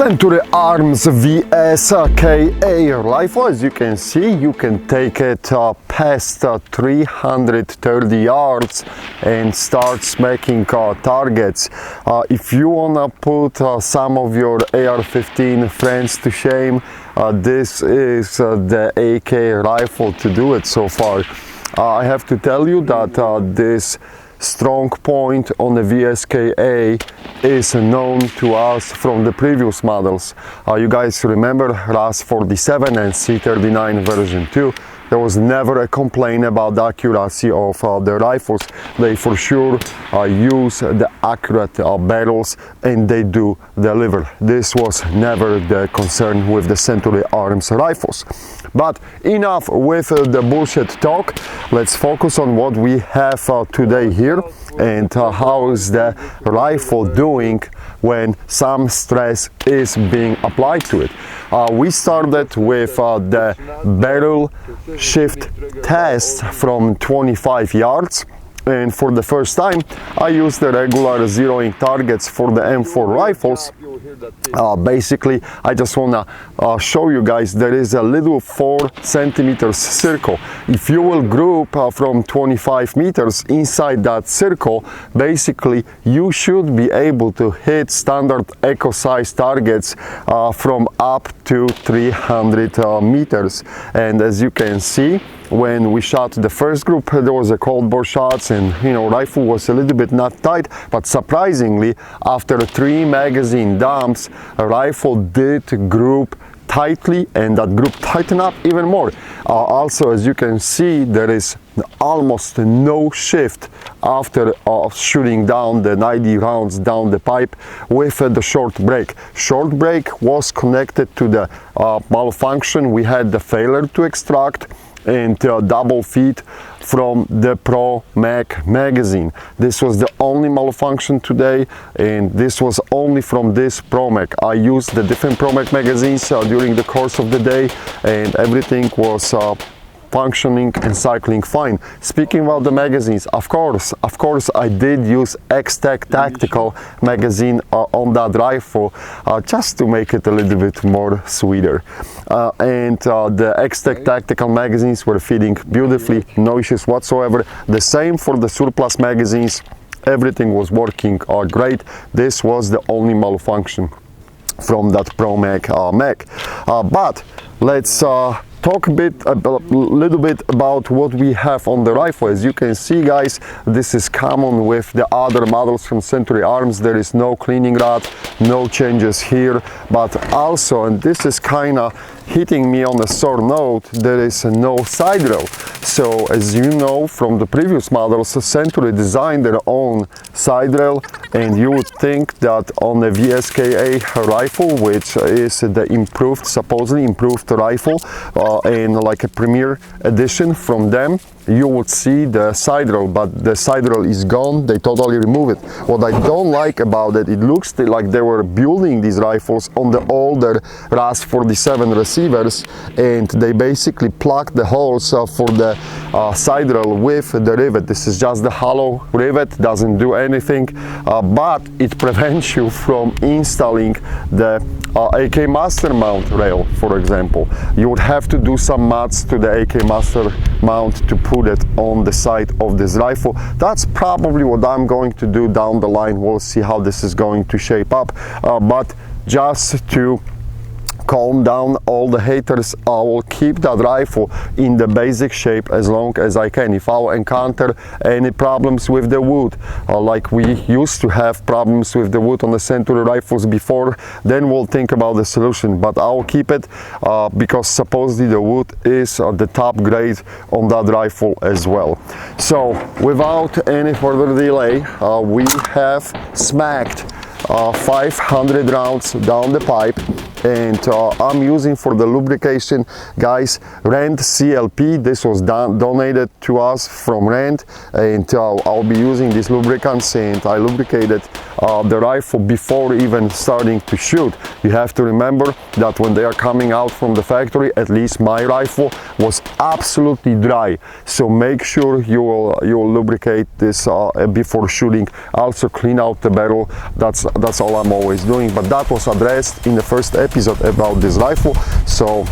Century Arms VSKA rifle. As you can see, you can take it past 330 yards and start smacking targets. If you wanna put some of your AR-15 friends to shame, this is the AK rifle to do it so far. I have to tell you that this strong point on the VSKA is known to us from the previous models. You guys remember RAS 47 and C39 version 2. There was never a complaint about the accuracy of the rifles. They for sure use the accurate barrels, and they do deliver. This was never the concern with the Century Arms rifles. But enough with the bullshit talk. Let's focus on what we have today here and how is the rifle doing when some stress is being applied to it. We started with the barrel shift test from 25 yards, and for the first time I used the regular zeroing targets for the M4 rifles. Basically, I just want to show you guys there is a little 4 centimeters circle. If you will group from 25 meters inside that circle, basically you should be able to hit standard eco size targets from up to 300 meters. And as you can see, when we shot the first group, there was a cold bore shots, and rifle was a little bit not tight, but surprisingly after 3 magazine dumps, a rifle did group tightly, and that group tightened up even more. Also, as you can see, there is almost no shift after shooting down the 90 rounds down the pipe with the short break. Short break was connected to the malfunction. We had the failure to extract and double feed from the Pro Mag magazine. This was the only malfunction today, and this was only from this Pro Mag. I used the different Pro Mag magazines during the course of the day, and everything was functioning and cycling fine. Speaking about the magazines, of course I did use X-Tech Tactical magazine on that rifle just to make it a little bit more sweeter. And the X-Tech Tactical magazines were feeding beautifully, no issues whatsoever. The same for the surplus magazines, everything was working great. This was the only malfunction from that Pro Mag mag. But let's talk a little bit about what we have on the rifle. As you can see, guys, this is common with the other models from Century Arms. There is no cleaning rod, no changes here, but also, and this is kind of hitting me on a sore note, there is no side rail. So as you know from the previous models, Century designed their own side rail, and you would think that on the VSKA rifle, which is the supposedly improved rifle and like a premier edition from them, you would see the side rail, but the side rail is gone. They totally remove it. What I don't like about it, it looks like they were building these rifles on the older RAS 47 receivers, and they basically plugged the holes for the side rail with the rivet. This is just the hollow rivet, doesn't do anything, but it prevents you from installing the AK Master mount rail, for example. You would have to do some mods to the AK Master mount to put it on the side of this rifle. That's probably what I'm going to do down the line. We'll see how this is going to shape up, but just to calm down all the haters, I will keep that rifle in the basic shape as long as I can. If I'll encounter any problems with the wood, like we used to have problems with the wood on the Century rifles before, then we'll think about the solution. But I'll keep it because supposedly the wood is the top grade on that rifle as well. So without any further delay, we have smacked 500 rounds down the pipe, and I'm using for the lubrication, guys, Rand CLP. This was donated to us from Rand, and I'll be using these lubricants, and I lubricated the rifle before even starting to shoot. You have to remember that when they are coming out from the factory, at least my rifle was absolutely dry. So make sure you will lubricate this before shooting. Also clean out the barrel. That's all I'm always doing. But that was addressed in the first episode about this rifle. So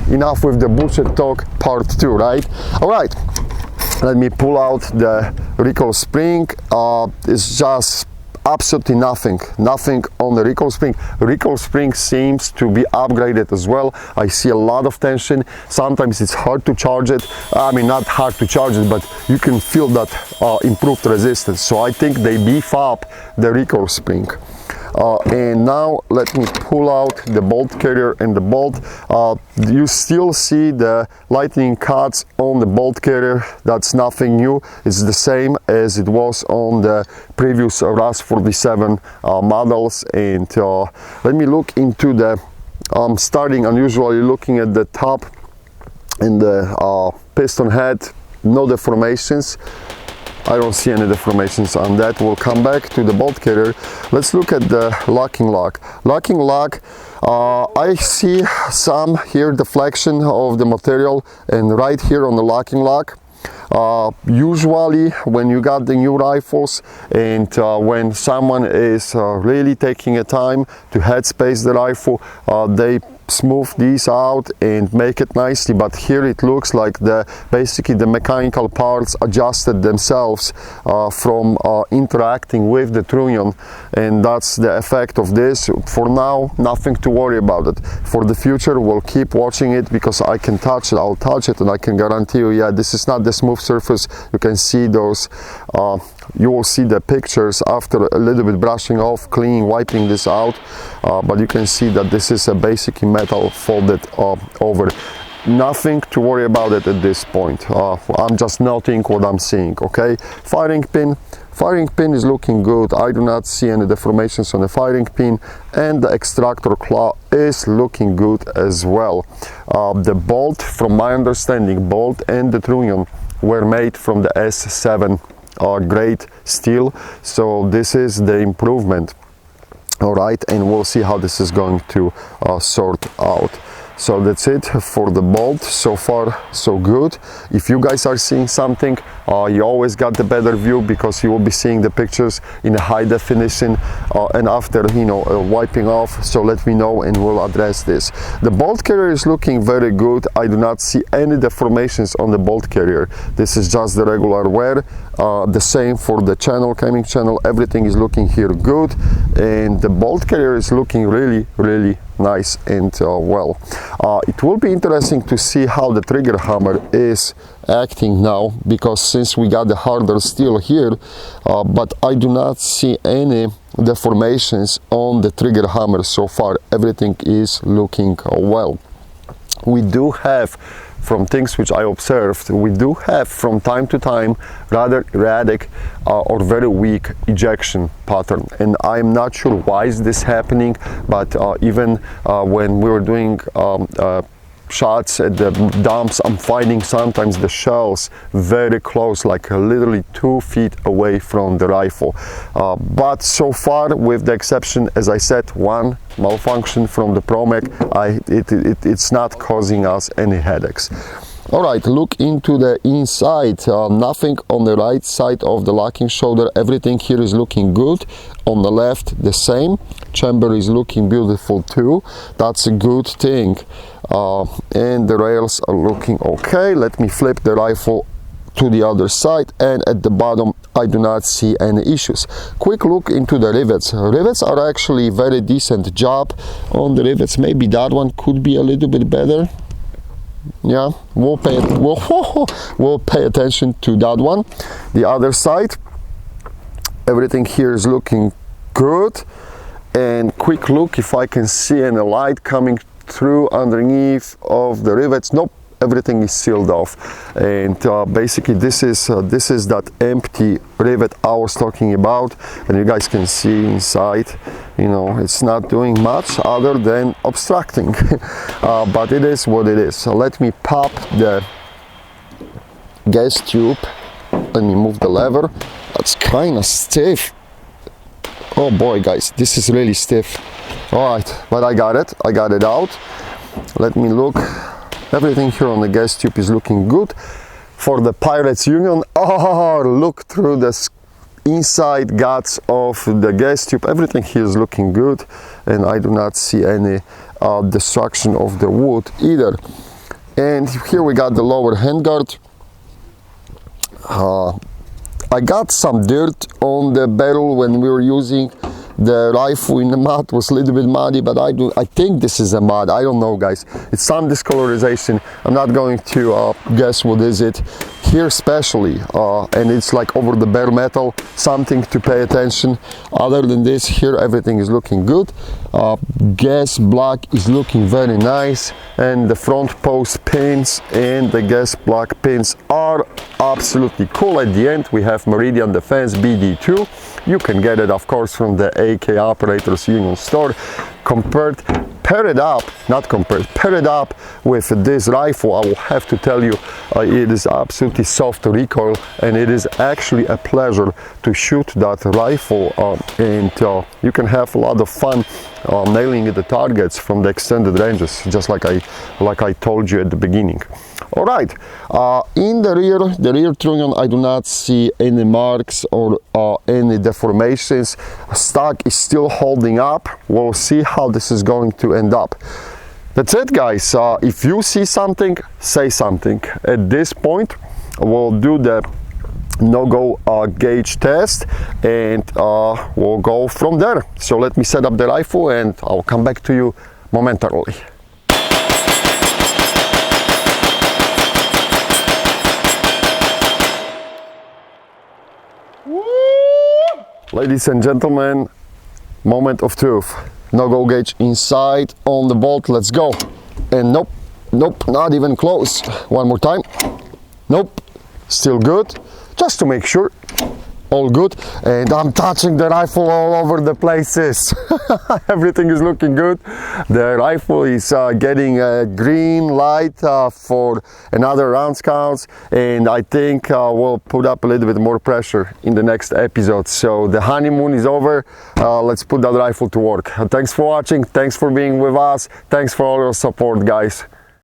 enough with the bullshit talk, part 2, right? All right, let me pull out the recoil spring. It's just absolutely nothing on the recoil spring. Recoil spring seems to be upgraded as well. I see a lot of tension. Sometimes it's hard to charge it. I mean, not hard to charge it, but you can feel that improved resistance. So I think they beef up the recoil spring. And now let me pull out the bolt carrier and the bolt. You still see the lightning cuts on the bolt carrier. That's nothing new. It's the same as it was on the previous RAS 47 models. And let me look into the starting. I'm usually looking at the top and the piston head. No deformations. I don't see any deformations on that. We'll come back to the bolt carrier. Let's look at the locking lock. Locking lock, I see some here deflection of the material, and right here on the locking lock. Usually when you got the new rifles and when someone is really taking a time to headspace the rifle, they smooth these out and make it nicely, but here it looks like basically the mechanical parts adjusted themselves from interacting with the trunnion, and that's the effect of this. For now, nothing to worry about it. For the future, we'll keep watching it because I can touch it, I'll touch it, and I can guarantee you, yeah, this is not the smooth surface. You can see those, you will see the pictures after a little bit brushing off, cleaning, wiping this out, but you can see that this is a basically metal folded over. Nothing to worry about it at this point. I'm just noting what I'm seeing. Okay, firing pin is looking good. I do not see any deformations on the firing pin, and the extractor claw is looking good as well. The bolt, from my understanding, bolt and the trunnion were made from the S7 grade steel, so this is the improvement. All right, and we'll see how this is going to sort out. So that's it for the bolt. So far so good. If you guys are seeing something, you always got the better view because you will be seeing the pictures in a high definition and after, you know, wiping off. So let me know and we'll address this. The bolt carrier is looking very good. I do not see any deformations on the bolt carrier. This is just the regular wear. The same for the channel, timing channel. Everything is looking here good, and the bolt carrier is looking really nice and well. It will be interesting to see how the trigger hammer is acting now, because since we got the harder steel here, but I do not see any deformations on the trigger hammer so far. Everything is looking well. We do have, from things which I observed, we do have from time to time rather erratic or very weak ejection pattern, and I'm not sure why is this happening, but even when we were doing shots at the dumps, I'm finding sometimes the shells very close, like literally 2 feet away from the rifle. But so far, with the exception, as I said, one malfunction from the ProMag, it's not causing us any headaches. All right, look into the inside. Nothing on the right side of the locking shoulder. Everything here is looking good. On the left, the same. Chamber is looking beautiful too. That's a good thing. And the rails are looking okay. Let me flip the rifle to the other side, and at the bottom I do not see any issues. Quick look into the rivets. Rivets are actually very decent job on the rivets. Maybe that one could be a little bit better. Yeah, we'll pay attention to that one. The other side, everything here is looking good. And quick look if I can see any light coming through underneath of the rivets. Nope, everything is sealed off. And basically this is that empty rivet I was talking about, and you guys can see inside, you know, it's not doing much other than obstructing. But it is what it is. So let me pop the gas tube. Let me move the lever. That's kind of stiff. Oh boy, guys, this is really stiff. All right, but I got it out. Let me look. Everything here on the gas tube is looking good. For the Pirates Union, oh, look through the inside guts of the gas tube. Everything here is looking good, and I do not see any destruction of the wood either. And here we got the lower handguard. I got some dirt on the barrel when we were using the rifle in the mud. It was a little bit muddy, but I think this is a mud. I don't know, guys. It's some discolorization. I'm not going to guess what is it here, especially, and it's like over the bare metal, something to pay attention. Other than this, here everything is looking good. Gas block is looking very nice, and the front post pins and the gas block pins are absolutely cool. At the end we have Meridian Defense BD2. You can get it, of course, from the AK Operators Union store. Pair it up with this rifle. I will have to tell you, it is absolutely soft recoil, and it is actually a pleasure to shoot that rifle, and you can have a lot of fun nailing the targets from the extended ranges, just like I told you at the beginning. All right, in the rear trunnion, I do not see any marks or any deformations. Stock is still holding up. We'll see how this is going to end up. That's it, guys. If you see something, say something. At this point, we'll do the no-go gauge test, and we'll go from there. So let me set up the rifle, and I'll come back to you momentarily. Ladies and gentlemen, moment of truth. No-go gauge inside on the bolt. Let's go. And nope, not even close. One more time. Nope, still good. Just to make sure, all good. And I'm touching the rifle all over the places. Everything is looking good. The rifle is getting a green light for another rounds counts, and I think we'll put up a little bit more pressure in the next episode. So the honeymoon is over. Let's put that rifle to work. Thanks for watching. Thanks for being with us. Thanks for all your support, guys.